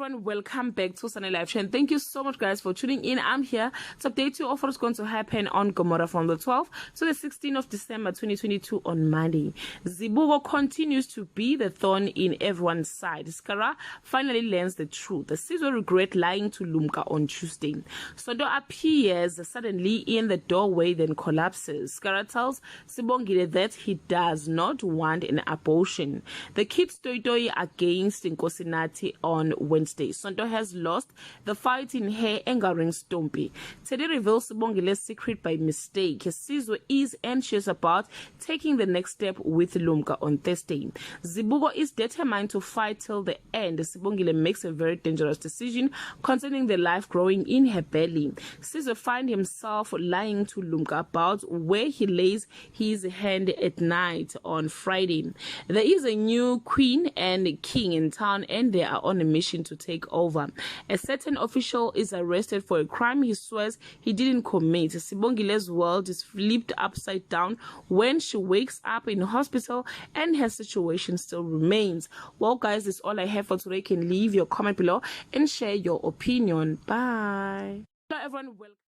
everyone, welcome back to Sunny Live Show, and thank you so much guys for tuning in. I'm here to update you of what's going to happen on Gomora from the 12th to the 16th of December 2022 on Monday. Zibuko continues to be the thorn in everyone's side. Skara finally learns the truth. The sis will regret lying to Lumka on Tuesday. Sondo appears suddenly in the doorway, then collapses. Skara tells Sbongile that he does not want an abortion. The kids toy against Nkosinati on Wednesday. Sonto has lost the fight in her angering Stompy. Teddy reveals Sbongile's secret by mistake. Sizwe is anxious about taking the next step with Lumka on Thursday. Zibuko is determined to fight till the end. Sbongile makes a very dangerous decision concerning the life growing in her belly. Sizwe finds himself lying to Lumka about where he lays his hand at night on Friday. There is a new queen and king in town, and they are on a mission to take over. A certain official is arrested for a crime he swears he didn't commit. Sbongile's world is flipped upside down when she wakes up in hospital, and her situation still remains. Well guys, that's all I have for today. You can leave your comment below and share your opinion. Bye. Hello everyone, welcome.